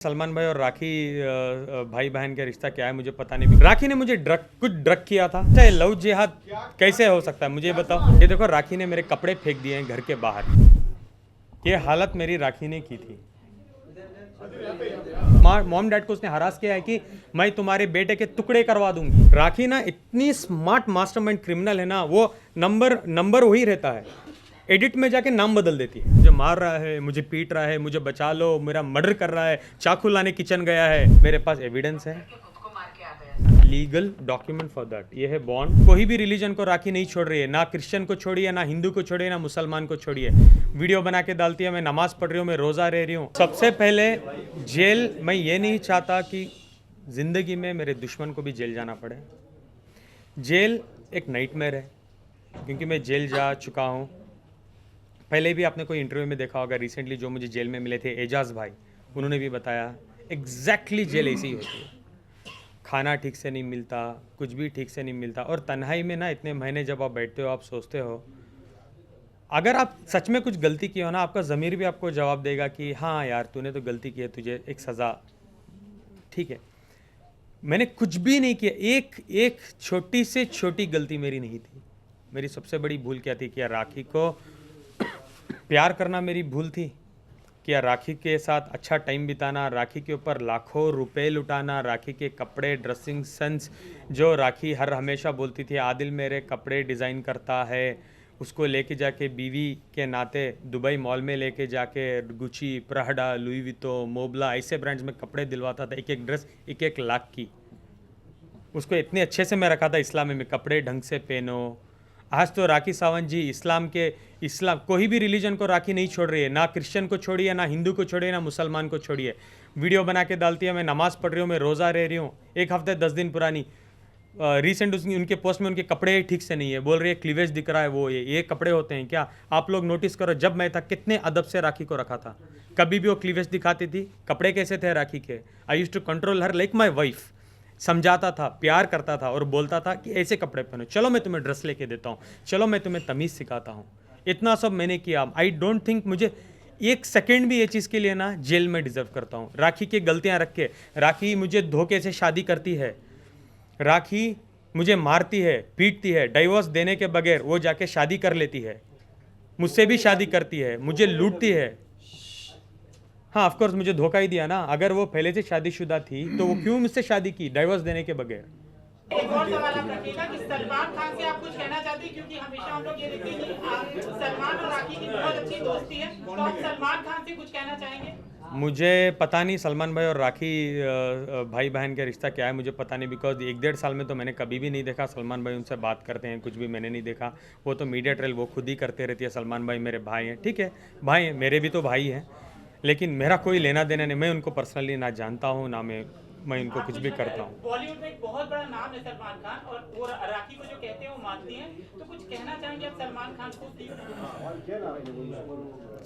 सलमान भाई और राखी भाई बहन का रिश्ता क्या है मुझे पता नहीं। राखी ने मुझे कुछ ड्रग किया था। अच्छा, ये लव जिहाद कैसे हो सकता है मुझे बताओ। ये देखो, राखी ने मेरे कपड़े फेंक दिए हैं घर के बाहर। ये हालत मेरी राखी ने की थी। मॉम डैड को उसने हरास किया है कि मैं तुम्हारे बेटे के टुकड़े करवा दूंगी। राखी ना इतनी स्मार्ट मास्टरमाइंड क्रिमिनल है ना, वो नंबर वही रहता है, एडिट में जाके नाम बदल देती है। मुझे मार रहा है, मुझे पीट रहा है, मुझे बचा लो, मेरा मर्डर कर रहा है, चाकू लाने किचन गया है। मेरे पास एविडेंस है, लीगल डॉक्यूमेंट फॉर दैट। ये है बॉन्ड। कोई भी रिलीजन को राखी नहीं छोड़ रही है, ना क्रिश्चियन को छोड़ी है, ना हिंदू को छोड़ी है, ना मुसलमान को छोड़ी है। वीडियो बना के डालती है, मैं नमाज पढ़ रही हूँ, मैं रोजा रह रही हूँ। सबसे पहले जेल, मैं ये नहीं चाहता कि जिंदगी में मेरे दुश्मन को भी जेल जाना पड़े। जेल एक नाइटमेयर है, क्योंकि मैं जेल जा चुका हूँ। पहले भी आपने कोई इंटरव्यू में देखा होगा, रिसेंटली जो मुझे जेल में मिले थे एजाज भाई, उन्होंने भी बताया एग्जैक्टली जेल ऐसी ही होती है। खाना ठीक से नहीं मिलता, कुछ भी ठीक से नहीं मिलता, और तन्हाई में ना इतने महीने जब आप बैठते हो, आप सोचते हो, अगर आप सच में कुछ गलती की हो ना, आपका ज़मीर भी आपको जवाब देगा कि हाँ यार तूने तो गलती की है, तुझे एक सज़ा ठीक है। मैंने कुछ भी नहीं किया, एक छोटी से छोटी गलती मेरी नहीं थी। मेरी सबसे बड़ी भूल क्या थी? क्या राखी को प्यार करना मेरी भूल थी? क्या राखी के साथ अच्छा टाइम बिताना, राखी के ऊपर लाखों रुपए लुटाना, राखी के कपड़े, ड्रेसिंग सेंस, जो राखी हमेशा बोलती थी आदिल मेरे कपड़े डिज़ाइन करता है, उसको लेके जाके बीवी के नाते दुबई मॉल में लेके जाके गुची, प्राडा, लुई वितो, मोबला ऐसे ब्रांड्स में कपड़े दिलवाता था, एक एक ड्रेस 1-1 लाख की। उसको इतने अच्छे से मैं रखा था इस्लाम में, कपड़े ढंग से पहनो। आज तो राखी सावंत जी इस्लाम कोई भी रिलीजन को राखी नहीं छोड़ रही है, ना क्रिश्चियन को छोड़ी है, ना हिंदू को छोड़ी है, ना मुसलमान को छोड़ी है। वीडियो बना के डालती है, मैं नमाज पढ़ रही हूँ, मैं रोज़ा रह रही हूँ, 1 हफ्ते 10 दिन पुरानी। रिसेंट उनके पोस्ट में उनके कपड़े ठीक से नहीं है, बोल रही है क्लीवेज दिख रहा है, वो ये कपड़े होते हैं क्या? आप लोग नोटिस करो, जब मैं था कितने अदब से राखी को रखा था, कभी भी वो क्लीवेज दिखाती थी। कपड़े कैसे थे राखी के? I use to control her like my wife. समझाता था, प्यार करता था और बोलता था कि ऐसे कपड़े पहनो, चलो मैं तुम्हें ड्रेस लेके देता हूँ, चलो मैं तुम्हें तमीज़ सिखाता हूँ। इतना सब मैंने किया। आई डोंट थिंक मुझे 1 सेकेंड भी ये चीज़ के लिए ना जेल में डिज़र्व करता हूँ। राखी की गलतियाँ रख के, राखी मुझे धोखे से शादी करती है, राखी मुझे मारती है, पीटती है, डाइवोर्स देने के बगैर वो जाके शादी कर लेती है, मुझसे भी शादी करती है, मुझे लूटती है। हाँ, ऑफ कोर्स मुझे धोखा ही दिया ना। अगर वो पहले से शादीशुदा थी तो वो क्यों मुझसे शादी की डाइवोर्स देने के बगैर? एक और सवाल आप रखिएगा कि सलमान खान से आप कुछ कहना चाहते हैं, क्योंकि हमेशा हम लोग ये देखते हैं कि सलमान और राखी की बहुत अच्छी दोस्ती है, तो आप सलमान खान से कुछ कहना चाहेंगे? मुझे पता नहीं सलमान भाई और राखी भाई बहन का रिश्ता क्या है मुझे पता नहीं, बिकॉज 1-1.5 साल में तो मैंने कभी भी नहीं देखा सलमान भाई उनसे बात करते हैं, कुछ भी मैंने नहीं देखा। वो तो मीडिया ट्रेल वो खुद ही करते रहती है। सलमान भाई मेरे भाई हैं, ठीक है, भाई हैं, मेरे भी तो भाई हैं, लेकिन मेरा कोई लेना देना नहीं। मैं उनको पर्सनली ना जानता हूँ, ना मैं उनको कुछ भी करता हूँ। बॉलीवुड में एक बहुत बड़ा नाम है सलमान खान, और वो राखी को जो कहते हैं वो मानती हैं, तो कुछ कहना चाहेंगे आप सलमान खान को?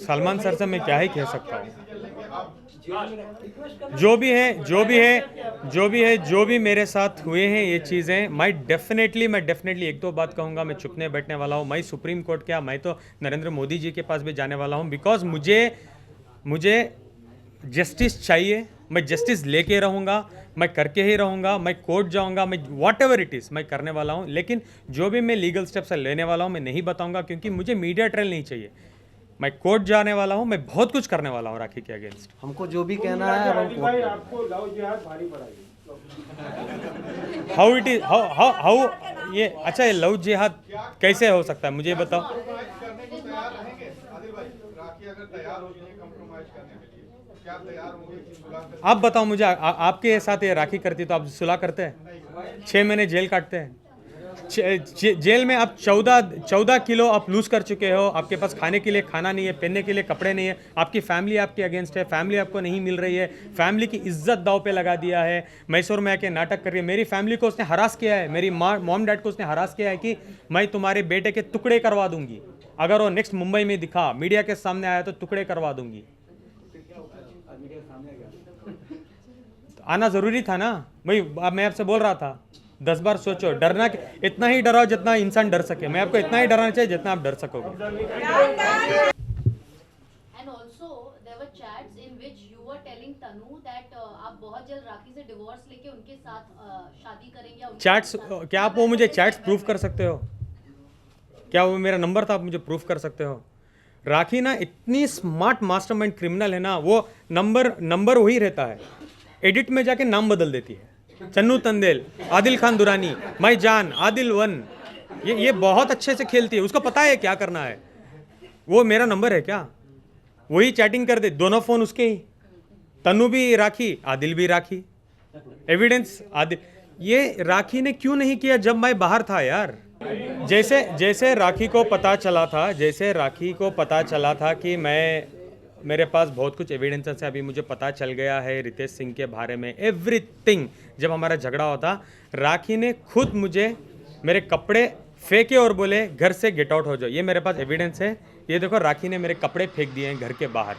सलमान सर से मैं क्या ही कह सकता हूँ। जो भी मेरे साथ हुए हैं ये चीज़ें, मैं डेफिनेटली 1-2 बात कहूँगा, मैं चुपने बैठने वाला हूँ। मैं सुप्रीम कोर्ट क्या, मैं तो नरेंद्र मोदी जी के पास भी जाने वाला हूँ, बिकॉज मुझे जस्टिस चाहिए। मैं जस्टिस लेके रहूँगा, मैं करके ही रहूँगा, मैं कोर्ट जाऊँगा, मैं वॉट एवर इट इज़ मैं करने वाला हूँ। लेकिन जो भी मैं लीगल स्टेप्स लेने वाला हूँ मैं नहीं बताऊँगा, क्योंकि मुझे मीडिया ट्रेल नहीं चाहिए। मैं कोर्ट जाने वाला हूँ, मैं बहुत कुछ करने वाला हूँ राखी के अगेंस्ट। हमको जो भी कहना है अब हम कोर्ट में। आपको लव जिहाद भारी पड़ेगी। हाउ इट इज हाउ ये अच्छा, ये लव जिहाद कैसे हो सकता है मुझे बताओ। करने को तैयार रहेंगे आदिल भाई? राखी अगर तैयार होती है कंप्रोमाइज करने के लिए, क्या तैयार होंगे कि सुलह कर? आप बताओ मुझे, आपके साथ ये राखी करती तो आप सुलह करते हैं? 6 महीने जेल काटते हैं। जेल में आप 14 किलो आप लूज कर चुके हो, आपके पास खाने के लिए खाना नहीं है, पहनने के लिए कपड़े नहीं है, आपकी फैमिली आपके अगेंस्ट है, फैमिली आपको नहीं मिल रही है, फैमिली की इज्जत दाव पे लगा दिया है, मैसूर में आके नाटक कर रही है, मेरी फैमिली को उसने हरास किया है, मेरी मॉम डैड को उसने हरास किया है कि मैं तुम्हारे बेटे के टुकड़े करवा दूंगी, अगर वो नेक्स्ट मुंबई में दिखा, मीडिया के सामने आया तो टुकड़े करवा दूंगी। आना ज़रूरी था ना भाई, मैं आपसे बोल रहा था 10 बार सोचो। डरना, इतना ही डराओ जितना इंसान डर सके। मैं आपको इतना ही डराना चाहिए जितना आप डर सकोगे। And also there were chats in which you were were telling Tanu that आप बहुत जल्द राखी से डिवोर्स लेके उनके साथ शादी करेंगे या उनके चैट्स, साथ- क्या आप वो मुझे चैट्स प्रूफ कर सकते हो? क्या वो मेरा नंबर था, आप मुझे प्रूफ कर सकते हो? राखी ना इतनी स्मार्ट मास्टरमाइंड क्रिमिनल है ना, वो नंबर वही रहता है, एडिट में जाके नाम बदल देती है। चन्नू तंदेल, आदिल खान दुरानी, माई जान, आदिल वन, ये बहुत अच्छे से खेलती है, उसको पता है क्या करना है। वो मेरा नंबर है क्या? वही चैटिंग कर दे, दोनों फोन उसके ही, तन्नू भी राखी, आदिल भी राखी, एविडेंस आदिल। ये राखी ने क्यों नहीं किया जब मैं बाहर था यार? जैसे राखी को पता चला था, जैसे राखी को पता चला था कि मेरे पास बहुत कुछ एविडेंसेस है, अभी मुझे पता चल गया है रितेश सिंह के बारे में एवरीथिंग। जब हमारा झगड़ा होता, राखी ने खुद मुझे मेरे कपड़े फेंके और बोले घर से गेट आउट हो जाओ। ये मेरे पास एविडेंस है, ये देखो, राखी ने मेरे कपड़े फेंक दिए हैं घर के बाहर।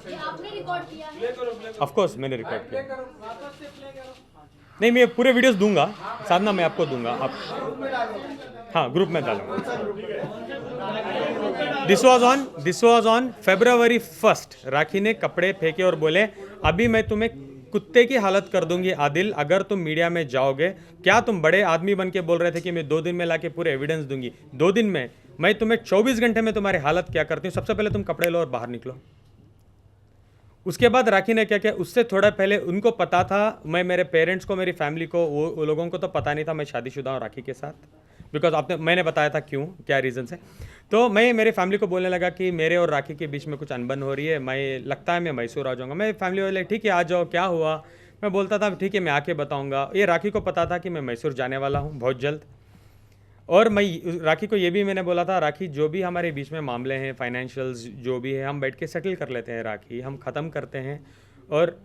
ये आपने रिकॉर्ड किया है? ऑफ कोर्स मैंने रिकॉर्ड किया। नहीं, मैं पूरे वीडियोस दूंगा साधना, मैं आपको दूंगा, आप हाँ ग्रुप में डालूंगा। This was on February 1st। राखी ने कपड़े फेंके और बोले अभी मैं तुम्हें कुत्ते की हालत कर दूंगी आदिल, अगर तुम मीडिया में जाओगे। क्या तुम बड़े आदमी बन के बोल रहे थे कि मैं 2 दिन में लाके पूरे एविडेंस दूंगी? 2 दिन में मैं तुम्हें 24 घंटे में तुम्हारी हालत क्या करती हूँ। सबसे पहले तुम कपड़े लो और बाहर निकलो। उसके बाद राखी ने क्या किया, उससे थोड़ा पहले उनको पता था, मैं मेरे पेरेंट्स को, मेरी फैमिली को, वो लोगों को तो पता नहीं था मैं शादीशुदा हूँ राखी के साथ, बिकॉज मैंने बताया था क्यों, क्या रीज़न है। तो मैं मेरी फैमिली को बोलने लगा कि मेरे और राखी के बीच में कुछ अनबन हो रही है, लगता है मैं मैसूर आ जाऊँगा। मैं फैमिली वाले ठीक है आ जाओ, क्या हुआ? मैं बोलता था ठीक है मैं आके बताऊँगा। ये राखी को पता था कि मैं मैसूर जाने वाला हूँ बहुत जल्द। और मैं राखी को ये भी मैंने बोला था, राखी जो भी हमारे बीच में मामले हैं, फाइनेंशियल्स जो भी है, हम बैठ के सेटल कर लेते हैं राखी, हम ख़त्म करते हैं, और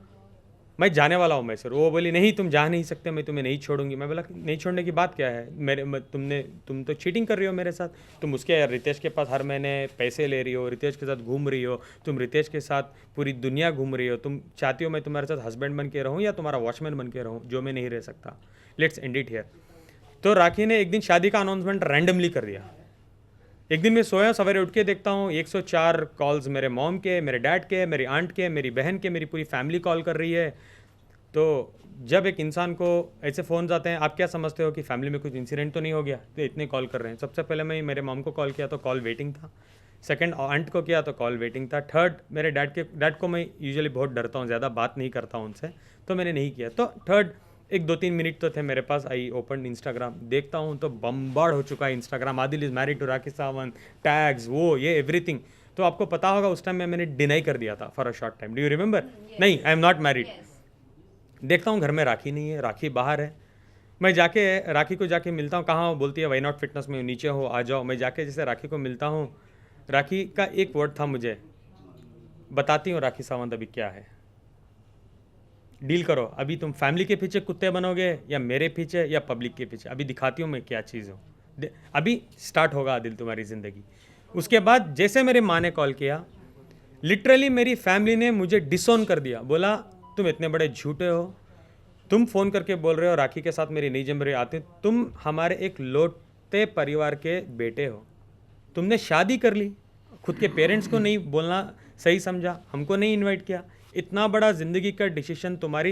मैं जाने वाला हूँ मैसूर। वो बोली नहीं तुम जा नहीं सकते, मैं तुम्हें नहीं छोड़ूंगी। मैं बोला नहीं छोड़ने की बात क्या है, तुम तो चीटिंग कर रही हो मेरे साथ, तुम उसके रितेश के पास हर महीने पैसे ले रही हो, रितेश के साथ घूम रही हो, तुम रितेश के साथ पूरी दुनिया घूम रही हो, तुम चाहती हो मैं तुम्हारे साथ हस्बैंड बन के रहूँ या तुम्हारा वॉचमैन बन के रहूँ, जो मैं नहीं रह सकता। Let's end it here. तो राखी ने एक दिन शादी का अनाउंसमेंट रैंडमली कर दिया। एक दिन मैं सोया, सवेरे उठ के देखता हूँ 104 कॉल्स मेरे मॉम के, मेरे डैड के, मेरी आंट के, मेरी बहन के, मेरी पूरी फैमिली कॉल कर रही है। तो जब एक इंसान को ऐसे फ़ोन आते हैं, आप क्या समझते हो कि फैमिली में कुछ इंसिडेंट तो नहीं हो गया, तो इतने कॉल कर रहे हैं। सबसे पहले मैं मेरे मॉम को कॉल किया तो कॉल वेटिंग था, सेकंड आंट को किया तो कॉल वेटिंग था, थर्ड मेरे डैड को मैं यूजुअली बहुत डरता हूँ, ज़्यादा बात नहीं करता हूँ उनसे, तो मैंने नहीं किया। तो थर्ड एक 2-3 मिनट तो थे मेरे पास, आई ओपन इंस्टाग्राम, देखता हूँ तो बम्बार्ड हो चुका है Instagram, Adil is married to Rakhi Sawant, tags, वो ये एवरीथिंग। तो आपको पता होगा उस टाइम मैंने डिनाई कर दिया था for a short time, do you remember? नहीं, आई एम नॉट मैरिड। देखता हूँ घर में राखी नहीं है, राखी बाहर है। मैं जाके राखी को जाके मिलता हूँ, कहाँ हो? बोलती है वाई नॉट फिटनेस में, नीचे हो आ जाओ। मैं जाके जैसे राखी को मिलता हूँ, राखी का एक वर्ड था मुझे, बताती हूँ राखी सावंत अभी क्या है, डील करो, अभी तुम फैमिली के पीछे कुत्ते बनोगे या मेरे पीछे या पब्लिक के पीछे, अभी दिखाती हूँ मैं क्या चीज़ हूँ। अभी स्टार्ट होगा आदिल तुम्हारी ज़िंदगी। उसके बाद जैसे मेरी माँ ने कॉल किया, लिटरली मेरी फैमिली ने मुझे डिसोन कर दिया, बोला तुम इतने बड़े झूठे हो, तुम फ़ोन करके बोल रहे हो राखी के साथ मेरी नहीं जम रही आती, तुम हमारे एक लौटते परिवार के बेटे हो, तुमने शादी कर ली, खुद के पेरेंट्स को नहीं बोलना सही समझा, हमको नहीं इनवाइट किया। इतना बड़ा ज़िंदगी का डिसीजन, तुम्हारी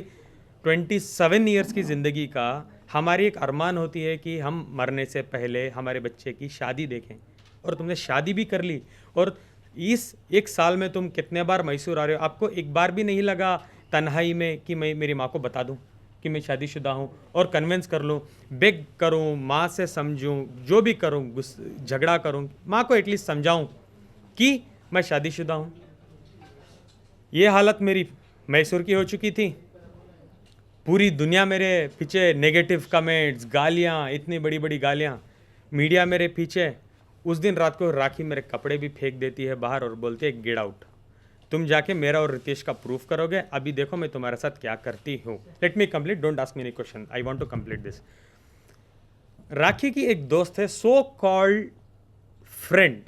27 ईयर्स की ज़िंदगी का, हमारी एक अरमान होती है कि हम मरने से पहले हमारे बच्चे की शादी देखें, और तुमने शादी भी कर ली। और इस 1 साल में तुम कितने बार मैसूर आ रहे हो, आपको एक बार भी नहीं लगा तन्हाई में कि मैं मेरी माँ को बता दूँ कि मैं शादीशुदा हूँ और कन्विंस कर लूँ, बेग करूँ, माँ से समझूँ, जो भी करूँ, झगड़ा करूँ, माँ को एटलीस्ट समझाऊँ कि मैं शादीशुदा हूँ। ये हालत मेरी मैसूर की हो चुकी थी। पूरी दुनिया मेरे पीछे, नेगेटिव कमेंट्स, गालियाँ, इतनी बड़ी बड़ी गालियाँ, मीडिया मेरे पीछे। उस दिन रात को राखी मेरे कपड़े भी फेंक देती है बाहर और बोलती है गेट आउट, तुम जाके मेरा और रितेश का प्रूफ करोगे, अभी देखो मैं तुम्हारे साथ क्या करती हूँ। Let me complete, don't ask me any question, I want to complete this. Rakhi की एक दोस्त है, so called friend,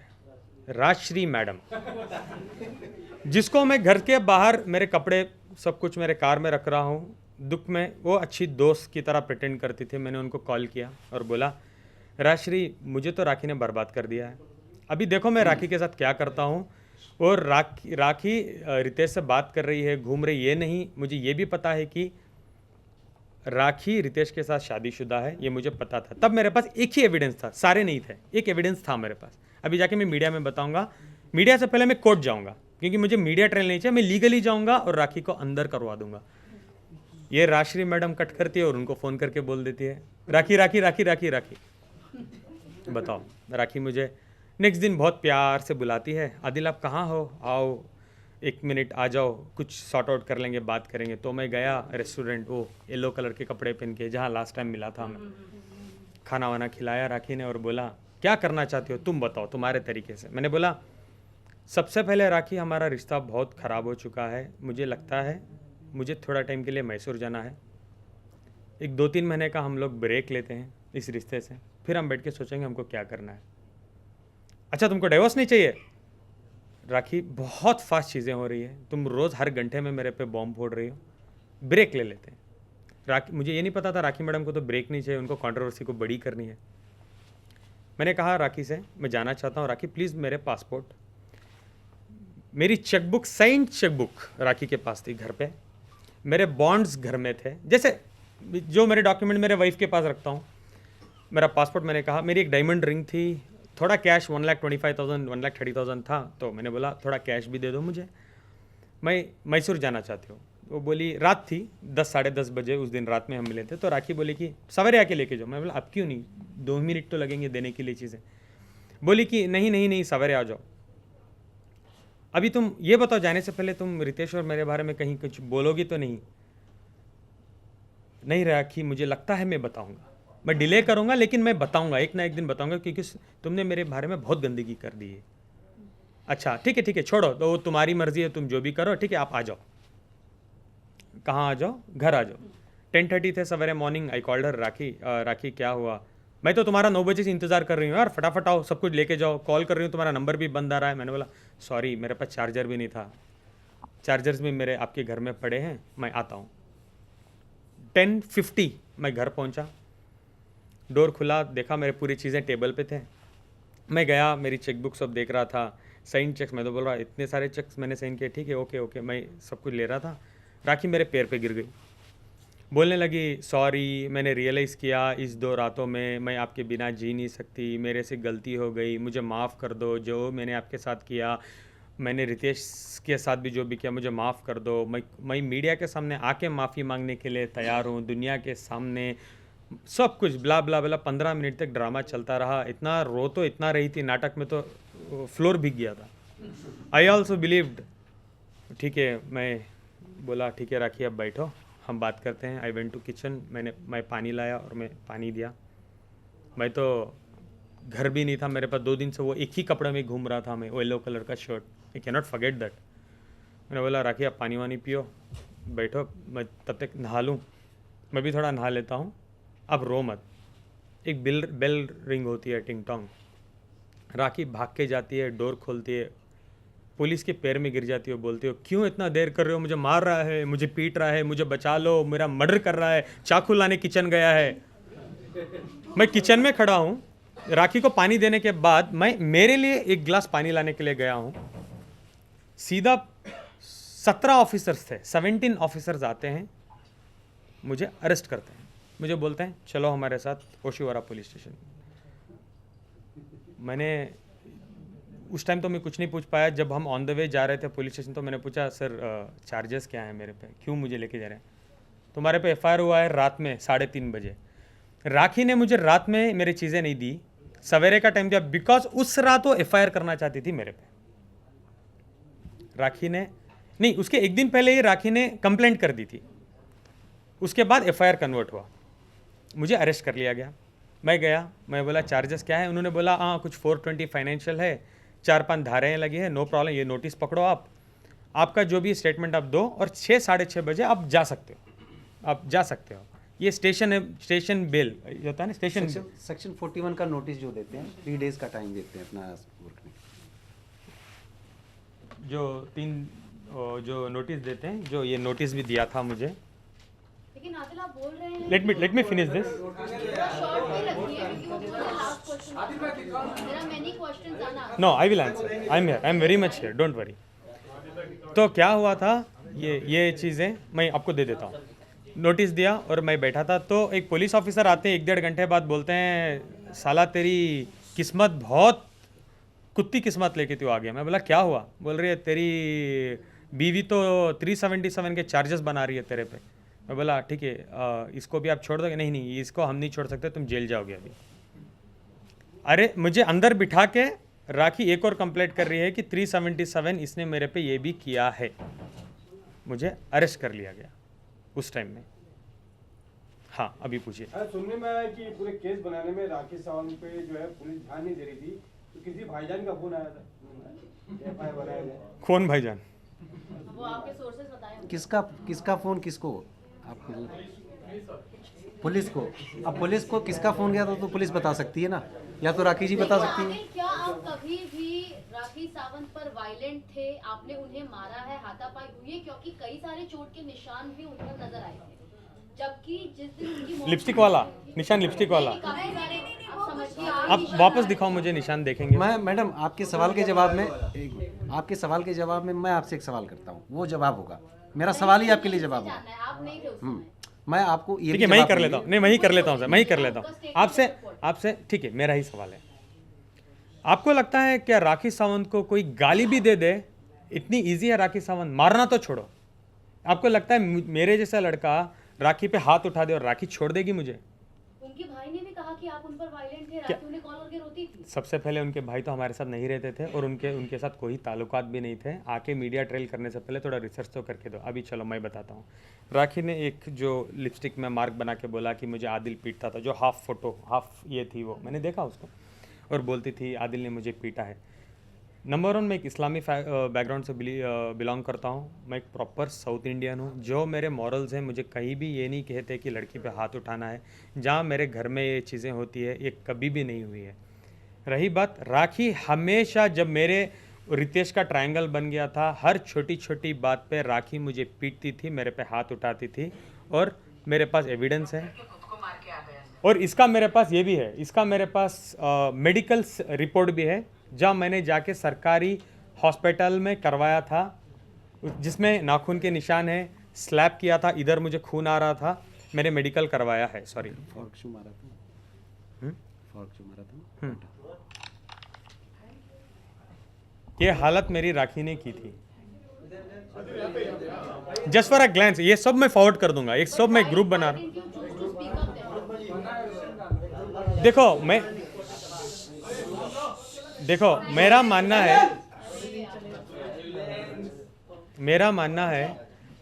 Rajshree madam, जिसको मैं घर के बाहर मेरे कपड़े सब कुछ मेरे कार में रख रहा हूँ, दुख में वो अच्छी दोस्त की तरह प्रिटेंड करती थी। मैंने उनको कॉल किया और बोला राजश्री, मुझे तो राखी ने बर्बाद कर दिया है, अभी देखो मैं राखी के साथ क्या करता हूँ, और राखी रितेश से बात कर रही है, घूम रही, ये नहीं, मुझे ये भी पता है कि राखी रितेश के साथ शादीशुदा है, ये मुझे पता था। तब मेरे पास एक ही एविडेंस था, सारे नहीं थे, एक एविडेंस था मेरे पास। अभी जाके मैं मीडिया में बताऊंगा, मीडिया से पहले मैं कोर्ट जाऊंगा, क्योंकि मुझे मीडिया ट्रायल नहीं चाहिए, मैं लीगली जाऊंगा और राखी को अंदर करवा दूंगा। ये राश्री मैडम कट करती है और उनको फ़ोन करके बोल देती है राखी राखी राखी राखी राखी। बताओ, राखी मुझे नेक्स्ट दिन बहुत प्यार से बुलाती है, आदिल आप कहाँ हो, आओ 1 मिनट आ जाओ, कुछ सॉर्ट आउट कर लेंगे, बात करेंगे। तो मैं गया रेस्टोरेंट, वो येलो कलर के कपड़े पहन के, जहाँ लास्ट टाइम मिला था मैं। खाना वाना खिलाया राखी ने और बोला क्या करना चाहती हो तुम बताओ, तुम्हारे तरीके से। मैंने बोला सबसे पहले राखी, हमारा रिश्ता बहुत ख़राब हो चुका है, मुझे लगता है मुझे थोड़ा टाइम के लिए मैसूर जाना है, एक 2-3 महीने का हम लोग ब्रेक लेते हैं इस रिश्ते से, फिर हम बैठ के सोचेंगे हमको क्या करना है। अच्छा तुमको डाइवोर्स नहीं चाहिए? राखी बहुत फास्ट चीज़ें हो रही है, तुम रोज़ हर घंटे में मेरे पे बॉम्ब फोड़ रही हो, ब्रेक ले लेते हैं। राखी, मुझे ये नहीं पता था राखी मैडम को तो ब्रेक नहीं चाहिए, उनको कंट्रोवर्सी को बड़ी करनी है। मैंने कहा राखी से मैं जाना चाहता हूँ, राखी प्लीज़ मेरे पासपोर्ट, मेरी चेकबुक, साइंड चेकबुक राखी के पास थी घर पे, मेरे बॉन्ड्स घर में थे, जैसे जो मेरे डॉक्यूमेंट मेरे वाइफ के पास रखता हूँ, मेरा पासपोर्ट। मैंने कहा मेरी एक डायमंड रिंग थी, थोड़ा कैश 1,25,000 1,30,000 था, तो मैंने बोला थोड़ा कैश भी दे दो मुझे, मैं मैसूर जाना चाहती हूँ। वो बोली, रात थी 10 साढ़े 10 बजे, उस दिन रात में हम मिले थे। तो राखी बोली कि सवेरे आके लेके जाओ। मैं बोला अब क्यों नहीं, 2 मिनट तो लगेंगे देने के लिए चीज़ें। बोली कि नहीं नहीं नहीं सवेरे आ जाओ। अभी तुम ये बताओ, जाने से पहले तुम रितेश और मेरे बारे में कहीं कुछ बोलोगी तो नहीं? नहीं राखी, मुझे लगता है मैं बताऊंगा, मैं डिले करूंगा लेकिन मैं बताऊंगा, एक ना एक दिन बताऊंगा, क्योंकि तुमने मेरे बारे में बहुत गंदगी कर दी है। अच्छा ठीक है छोड़ो, तो तुम्हारी मर्जी है, तुम जो भी करो, ठीक है आप आ जाओ। कहाँ आ जाओ? घर आ जाओ। 10:30 थे सवेरे मॉर्निंग। आई कॉल्ड हर, राखी क्या हुआ? मैं तो तुम्हारा 9 बजे से इंतज़ार कर रही हूँ यार, फटाफट आओ, सब कुछ लेके जाओ, कॉल कर रही हूँ, तुम्हारा नंबर भी बंद आ रहा है। मैंने बोला सॉरी, मेरे पास चार्जर भी नहीं था, चार्जर्स भी मेरे आपके घर में पड़े हैं, मैं आता हूँ। 10:50 मैं घर पहुँचा, डोर खुला, देखा मेरे पूरी चीज़ें टेबल पे थे। मैं गया, मेरी चेकबुक सब देख रहा था, साइन चेक्स, मैं तो बोल रहा इतने सारे चेक्स मैंने साइन किए, ठीक है ओके, मैं सब कुछ ले रहा था। राखी मेरे पैर पे गिर गई, बोलने लगी सॉरी, मैंने रियलाइज़ किया इस 2 रातों में मैं आपके बिना जी नहीं सकती, मेरे से गलती हो गई, मुझे माफ़ कर दो, जो मैंने आपके साथ किया, मैंने रितेश के साथ भी जो भी किया, मुझे माफ़ कर दो। मैं मीडिया के सामने आके माफ़ी मांगने के लिए तैयार हूँ, दुनिया के सामने, सब कुछ ब्ला ब्ला ब्ला। 15 मिनट तक ड्रामा चलता रहा, इतना रो तो इतना रही थी, नाटक में तो फ्लोर भीग गया था। आई ऑल्सो बिलीव्ड, ठीक है, मैं बोला ठीक है राखी अब बैठो, हम बात करते हैं। आई वेंट टू किचन, मैं पानी लाया और मैं पानी दिया। मैं तो घर भी नहीं था मेरे पास, 2 दिन से वो एक ही कपड़े में घूम रहा था मैं, वो येलो कलर का shirt, I can not forget that. मैंने बोला राखी आप पानी वानी पियो, बैठो, मैं तब तक नहा लूँ, मैं भी थोड़ा नहा लेता हूँ, अब रो मत। एक बेल रिंग होती है, टिंग टोंग। राखी भाग के जाती है, डोर खोलती है, पुलिस के पैर में गिर जाती हो, बोलती हो क्यों इतना देर कर रहे हो, मुझे मार रहा है, मुझे पीट रहा है, मुझे बचा लो, मेरा मर्डर कर रहा है, चाकू लाने किचन गया है। मैं किचन में खड़ा हूँ, राखी को पानी देने के बाद मैं मेरे लिए एक गिलास पानी लाने के लिए गया हूँ, सीधा 17 ऑफिसर्स थे, 17 ऑफिसर्स आते हैं, मुझे अरेस्ट करते हैं, मुझे बोलते हैं चलो हमारे साथ ओशिवारा पुलिस स्टेशन। मैंने उस टाइम तो मैं कुछ नहीं पूछ पाया। जब हम ऑन द वे जा रहे थे पुलिस स्टेशन तो मैंने पूछा सर चार्जेस क्या हैं मेरे पे, क्यों मुझे लेके जा रहे हैं? तुम्हारे पे एफआईआर हुआ है रात में 3:30 बजे। राखी ने मुझे रात में मेरी चीज़ें नहीं दी, सवेरे का टाइम दिया, बिकॉज उस रात वो एफआईआर करना चाहती थी मेरे पे। राखी ने नहीं, उसके एक दिन पहले ही राखी ने कंप्लेंट कर दी थी, उसके बाद एफआईआर कन्वर्ट हुआ, मुझे अरेस्ट कर लिया गया। मैं गया, मैं बोला चार्जेस क्या है? उन्होंने बोला हाँ कुछ 420 फाइनेंशियल है, 4-5 धाराएँ लगी है, नो प्रॉब्लम, ये नोटिस पकड़ो आपका जो भी स्टेटमेंट आप दो और 6 साढ़े 6 बजे आप जा सकते हो, आप जा सकते हो। ये स्टेशन है, स्टेशन बेल होता है ना, स्टेशन सेक्शन 41 का नोटिस जो देते हैं, 3 डेज का टाइम देते हैं अपना वर्क में, जो नोटिस देते हैं, जो ये नोटिस भी दिया था मुझे। लेकिन आदिल आप बोल रहे हैं let me finish this. Short भी लगती है क्योंकि वो पूरा last There are many questions, Anna. No I will answer, I am here, I am very much here, don't worry. तो क्या हुआ था, ये चीज़ें मैं आपको दे देता हूँ। नोटिस दिया और मैं बैठा था, तो एक पुलिस ऑफिसर आते हैं 1-1.5 घंटे बाद, बोलते हैं साला तेरी किस्मत बहुत कुत्ती किस्मत लेके तू आ गया। मैं बोला क्या हुआ? बोल रही है तेरी बीवी तो 377 के चार्जेस बना रही है तेरे पे। मैं बोला ठीक है, इसको भी आप छोड़ दोगे? नहीं नहीं, इसको हम नहीं छोड़ सकते, तुम जेल जाओगे अभी। अरे मुझे अंदर बिठा के राखी एक और कंप्लेंट कर रही है कि 377 इसने मेरे पे ये भी किया है। मुझे अरेस्ट कर लिया गया उस टाइम में। हाँ अभी पूछिए। सुनने में आया कि पूरे केस बनाने में राखी सावंत पे जो है पुलिस ध्यान नहीं दे रही थी, तो किसी भाईजान का फोन आया था FIR बनाया जाए। कौन भाईजान? वो आपके सोर्सेस बताएं। किसका फोन किसको? आपको पुलिस को? अब पुलिस को किसका फोन गया था तो पुलिस बता सकती है ना, या तो राखी जी बता सकती है। आखिर क्या आप कभी भी राखी सावंत पर वायलेंट थे? आपने उन्हें मारा है, हाथापाई हुई है? क्योंकि कई सारे चोट के निशान भी उन पर नजर आए थे, जबकि जिस दिन उनकी मौत लिपस्टिक वाला निशान, लिपस्टिक वाला। काफी सारे आप समझिए आप वापस दिखाओ मुझे निशान, देखेंगे। मैं मैडम आपके सवाल के जवाब में आपके सवाल के जवाब में मैं आपसे एक सवाल करता हूँ, वो जवाब होगा। मेरा सवाल ही आपके लिए जवाब होगा। जानना है, आप नहीं थे उस समय। मैं आपको ये ठीक भी है, मैं ही जवाब कर दूंगी। लेता हूँ। नहीं मैं ही कर लेता हूँ सर, मैं ही कर लेता हूँ आपसे। ठीक है, मेरा ही सवाल है। आपको लगता है क्या राखी सावंत को कोई गाली भी दे दे इतनी इजी है राखी सावंत? मारना तो छोड़ो, आपको लगता है मेरे जैसा लड़का राखी पे हाथ उठा दे और राखी छोड़ देगी मुझे? उनके भाई ने भी कहा कि आप उन पर वायलेंट थे, राखी उन्हें कॉल करके रोती थी। सबसे पहले उनके भाई तो हमारे साथ नहीं रहते थे और उनके साथ कोई ताल्लुकात भी नहीं थे। आके मीडिया ट्रेल करने से पहले थोड़ा रिसर्च तो करके दो। अभी चलो मैं बताता हूँ। राखी ने एक जो लिपस्टिक में मार्क बना के बोला कि मुझे आदिल पीटता था, जो हाफ ये थी, वो मैंने देखा उसको, और बोलती थी आदिल ने मुझे पीटा है। नंबर 1, मैं एक इस्लामी बैकग्राउंड से बिलोंग करता हूँ। मैं एक प्रॉपर साउथ इंडियन हूँ। जो मेरे मॉरल्स हैं, मुझे कहीं भी ये नहीं कहते कि लड़की पे हाथ उठाना है। जहाँ मेरे घर में ये चीज़ें होती है, ये कभी भी नहीं हुई है। रही बात राखी, हमेशा जब मेरे रितेश का ट्रायंगल बन गया था, हर छोटी छोटी बात पे राखी मुझे पीटती थी, मेरे पे हाथ उठाती थी, और मेरे पास एविडेंस है। और इसका मेरे पास ये भी है, इसका मेरे पास मेडिकल रिपोर्ट भी है, जहाँ मैंने जाके सरकारी हॉस्पिटल में करवाया था, जिसमें नाखून के निशान है, स्लैप किया था, इधर मुझे खून आ रहा था, मैंने मेडिकल करवाया है। सॉरी, फॉर्क शू मारा था। फॉर्क शू मारा था। ये हालत मेरी राखी ने की थी। जस्ट फॉर अ ग्लैंस, ये सब मैं फॉरवर्ड कर दूंगा, एक सब मैं ग्रुप बना रहा हूँ। देखो मेरा मानना है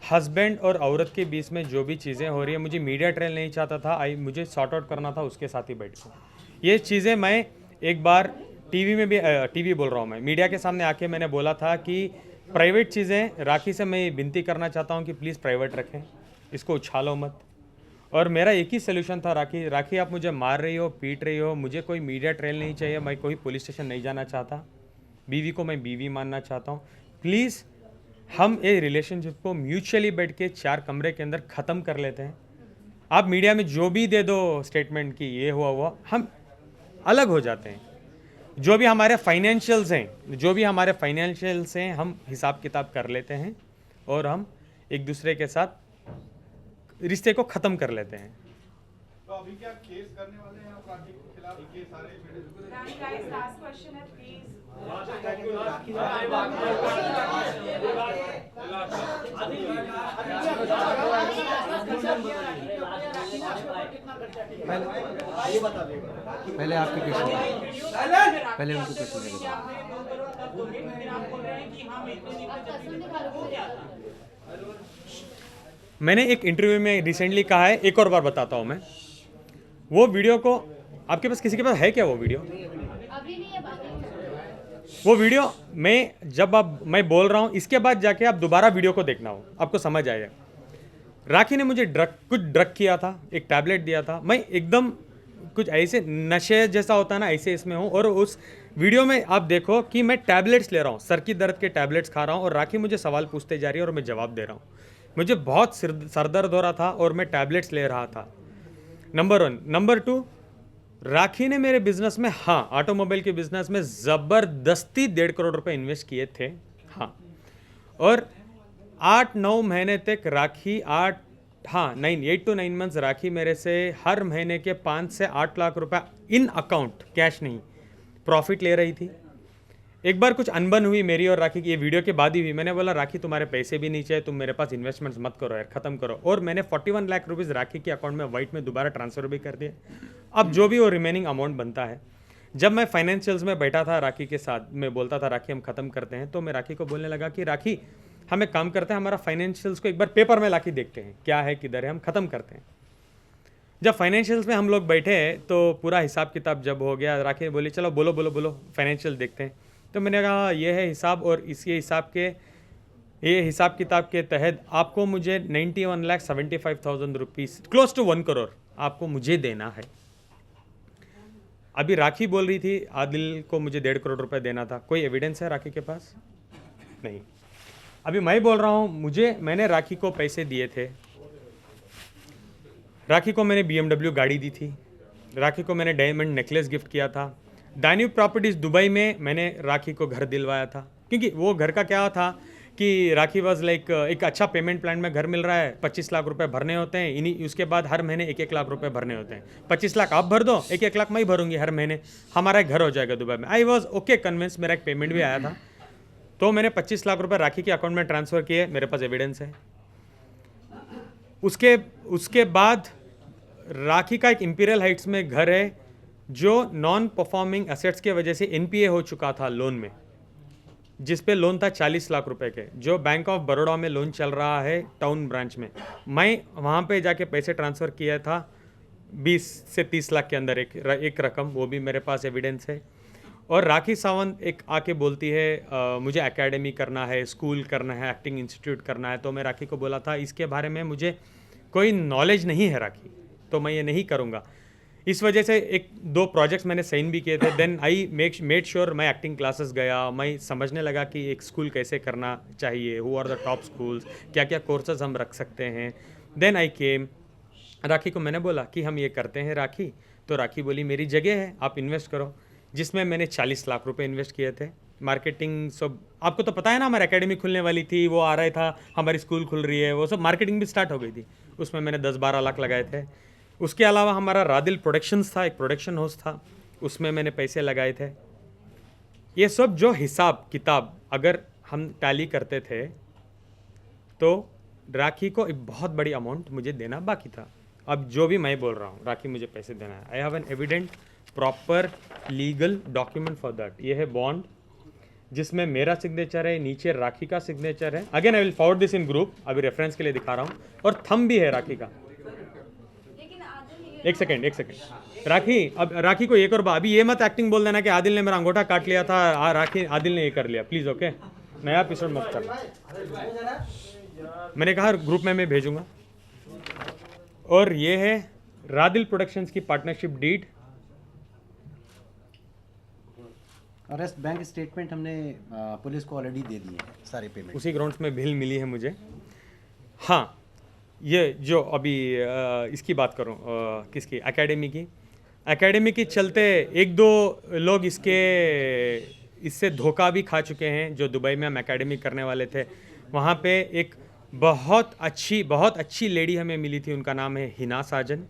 हस्बैंड और औरत के बीच में जो भी चीज़ें हो रही है, मुझे मीडिया ट्रेल नहीं चाहता था, मुझे सॉर्ट आउट करना था उसके साथ ही बैठ के। ये चीज़ें मैं एक बार टीवी में भी टीवी बोल रहा हूँ, मैं मीडिया के सामने आके मैंने बोला था कि प्राइवेट चीज़ें, राखी से मैं विनती करना चाहता हूँ कि प्लीज़ प्राइवेट रखें, इसको उछालो मत। और मेरा एक ही सोल्यूशन था, राखी आप मुझे मार रही हो, पीट रही हो, मुझे कोई मीडिया ट्रेल नहीं चाहिए, मैं कोई पुलिस स्टेशन नहीं जाना चाहता, बीवी को मैं बीवी मानना चाहता हूँ। प्लीज़ हम ये रिलेशनशिप को म्यूचुअली बैठ के 4 कमरे के अंदर ख़त्म कर लेते हैं। आप मीडिया में जो भी दे दो स्टेटमेंट कि ये हुआ, हम अलग हो जाते हैं। जो भी हमारे फाइनेंशियल्स हैं, हम हिसाब किताब कर लेते हैं और हम एक दूसरे के साथ रिश्ते को ख़त्म कर लेते हैं। तो अभी क्या केस करने वाले हैं आप राखी के खिलाफ? ये सारे लास्ट क्वेश्चन है प्लीज। पहले आपके क्वेश्चन, पहले उनके क्वेश्चन कि आपने 2 करोड़ तक डोनेट, फिर आप बोल रहे हैं कि हम इतने दिन में जब भी हो गया। मैंने एक इंटरव्यू में रिसेंटली कहा है, एक और बार बताता हूँ मैं। वो वीडियो को आपके पास, किसी के पास है क्या वो वीडियो? अभी नहीं है बाकी। वो वीडियो मैं बोल रहा हूँ, इसके बाद जाके आप दोबारा वीडियो को देखना हो, आपको समझ आएगा। राखी ने मुझे कुछ ड्रग किया था, एक टैबलेट दिया था, मैं एकदम कुछ ऐसे नशे जैसा होता है ना, ऐसे इसमें हूँ। और उस वीडियो में आप देखो कि मैं टैबलेट्स ले रहा हूँ, सर की दर्द के टैबलेट्स खा रहा हूँ, और राखी मुझे सवाल पूछते जा रही है और मैं जवाब दे रहा हूँ। मुझे बहुत सर दर्द हो रहा था और मैं टैबलेट्स ले रहा था, नंबर 1। नंबर 2, राखी ने मेरे बिजनेस में, हाँ, ऑटोमोबाइल के बिजनेस में ज़बरदस्ती 1.5 करोड़ रुपए इन्वेस्ट किए थे, हाँ। और 8-9 महीने तक राखी 8 to 9 मंथ्स राखी मेरे से हर महीने के 5 से 8 लाख रुपए इन अकाउंट, कैश नहीं, प्रॉफिट ले रही थी। एक बार कुछ अनबन हुई मेरी और राखी की, ये वीडियो के बाद ही हुई। मैंने बोला राखी तुम्हारे पैसे भी नहीं चाहिए, तुम मेरे पास इन्वेस्टमेंट्स मत करो यार, खत्म करो। और मैंने 41 लाख रुपीज़ राखी के अकाउंट में वाइट में दोबारा ट्रांसफर भी कर दिए। अब जो भी वो रिमेनिंग अमाउंट बनता है, जब मैं फाइनेंशियल्स में बैठा था राखी के साथ, मैं बोलता था राखी हम खत्म करते हैं, तो मैं राखी को बोलने लगा कि राखी हम एक काम करते हैं, हमारा फाइनेंशियल्स को एक बार पेपर में लाके देखते हैं क्या है, किधर है, हम खत्म करते हैं। जब फाइनेंशियल्स में हम लोग बैठे तो पूरा हिसाब किताब जब हो गया, राखी बोली चलो बोलो बोलो बोलो फाइनेंशियल देखते हैं। तो मैंने कहा ये है हिसाब, और इसी ये हिसाब किताब के तहत आपको मुझे 91,75,000 रुपीज़, क्लोज टू 1 करोड़ आपको मुझे देना है। अभी राखी बोल रही थी आदिल को मुझे 1.5 करोड़ रुपए देना था, कोई एविडेंस है राखी के पास? नहीं। अभी मैं बोल रहा हूँ मैंने राखी को पैसे दिए थे, राखी को मैंने BMW गाड़ी दी थी, राखी को मैंने डायमंड नेकलेस गिफ्ट किया था। दान्यूब प्रॉपर्टीज़ दुबई में मैंने राखी को घर दिलवाया था, क्योंकि वो घर का क्या था कि राखी वाज लाइक एक अच्छा पेमेंट प्लान में घर मिल रहा है, 25 लाख रुपए भरने होते हैं, इन्हीं उसके बाद हर महीने 1-1 लाख रुपए भरने होते हैं। 25 लाख आप भर दो, 1-1 लाख मैं ही भरूंगी हर महीने, हमारा एक घर हो जाएगा दुबई में। आई वॉज ओके कन्विंस, मेरा एक पेमेंट भी आया था, तो मैंने 25 लाख रुपए राखी के अकाउंट में ट्रांसफ़र किए, मेरे पास एविडेंस है। उसके बाद राखी का एक इंपीरियल हाइट्स में घर है जो नॉन परफॉर्मिंग एसेट्स के वजह से NPA हो चुका था लोन में, जिस पे लोन था 40 लाख रुपए के, जो बैंक ऑफ बड़ौदा में लोन चल रहा है टाउन ब्रांच में। मैं वहाँ पे जाके पैसे ट्रांसफ़र किया था 20 से 30 लाख के अंदर एक रकम, वो भी मेरे पास एविडेंस है। और राखी सावंत एक आके बोलती है मुझे एकेडमी करना है, स्कूल करना है, एक्टिंग इंस्टीट्यूट करना है। तो मैं राखी को बोला था इसके बारे में मुझे कोई नॉलेज नहीं है राखी, तो मैं ये नहीं करूँगा। इस वजह से 1-2 प्रोजेक्ट्स मैंने साइन भी किए थे। देन आई मेड श्योर मैं एक्टिंग क्लासेस गया, मैं समझने लगा कि एक स्कूल कैसे करना चाहिए, who are the top schools, क्या क्या कोर्सेज हम रख सकते हैं। देन आई केम, राखी को मैंने बोला कि हम ये करते हैं राखी, तो राखी बोली मेरी जगह है, आप इन्वेस्ट करो, जिसमें मैंने 40 लाख रुपए इन्वेस्ट किए थे। मार्केटिंग सब आपको तो पता है ना, हमारी एकेडमी खुलने वाली थी, वो आ रहा था, हमारी स्कूल खुल रही है, वो सब मार्केटिंग भी स्टार्ट हो गई थी, उसमें मैंने 10-12 लाख लगाए थे। उसके अलावा हमारा रादिल प्रोडक्शंस था, एक प्रोडक्शन हाउस था, उसमें मैंने पैसे लगाए थे। ये सब जो हिसाब किताब अगर हम टैली करते थे तो राखी को एक बहुत बड़ी अमाउंट मुझे देना बाकी था। अब जो भी मैं बोल रहा हूँ राखी मुझे पैसे देना है, I have an evident proper legal document for that. ये है बॉन्ड जिसमें मेरा सिग्नेचर है, नीचे राखी का सिग्नेचर है। Again I will forward this in group, अभी रेफरेंस के लिए दिखा रहा हूँ, और थंब भी है राखी का। एक सेकेंड राखी, अब राखी को एक और बात, अभी ये मत एक्टिंग बोल देना कि आदिल ने मेरा अंगूठा काट लिया था, राखी आदिल ने ये कर लिया, प्लीज ओके, नया एपिसोड मत कर। मैंने कहा ग्रुप में मैं भेजूंगा। और ये है रादिल प्रोडक्शंस की पार्टनरशिप डीड, और बैंक स्टेटमेंट हमने पुलिस को ऑलरेडी दे दिए हैं सारे पेमेंट, उसी ग्राउंड्स में बिल मिली है मुझे। हाँ, ये जो अभी इसकी बात करूँ, किसकी, एकेडमी की चलते 1-2 लोग इससे धोखा भी खा चुके हैं। जो दुबई में हम एकेडमी करने वाले थे, वहाँ पे एक बहुत अच्छी लेडी हमें मिली थी, उनका नाम है हिना साजन।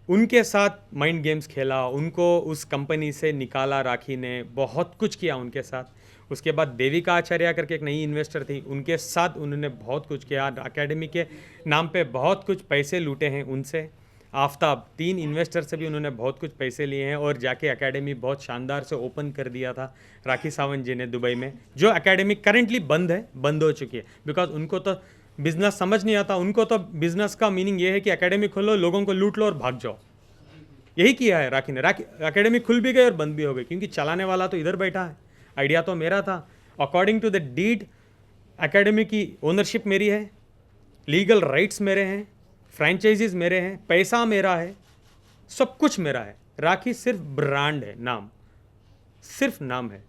उनके साथ माइंड गेम्स खेला, उनको उस कंपनी से निकाला राखी ने, बहुत कुछ किया उनके साथ। उसके बाद देविका आचार्य करके एक नई इन्वेस्टर थी, उनके साथ उन्होंने बहुत कुछ किया, एकेडमी के नाम पे बहुत कुछ पैसे लूटे हैं उनसे। आफ्ताब, 3 इन्वेस्टर से भी उन्होंने बहुत कुछ पैसे लिए हैं, और जाके एकेडमी बहुत शानदार से ओपन कर दिया था राखी सावंत जी ने दुबई में, जो एकेडमी करेंटली बंद हो चुकी है, बिकॉज उनको तो बिजनेस समझ नहीं आता। उनको तो बिजनेस का मीनिंग ये है कि एकेडमी खोलो, लोगों को लूट लो और भाग जाओ। यही किया है राखी ने। एकेडमी खुल भी गई और बंद भी हो गई, क्योंकि चलाने वाला तो इधर बैठा है, आइडिया तो मेरा था। According to the deed academy की ओनरशिप मेरी है, लीगल राइट्स मेरे हैं, फ्रेंचाइजीज मेरे हैं, पैसा मेरा है, सब कुछ मेरा है। राखी सिर्फ ब्रांड है, नाम, सिर्फ नाम है।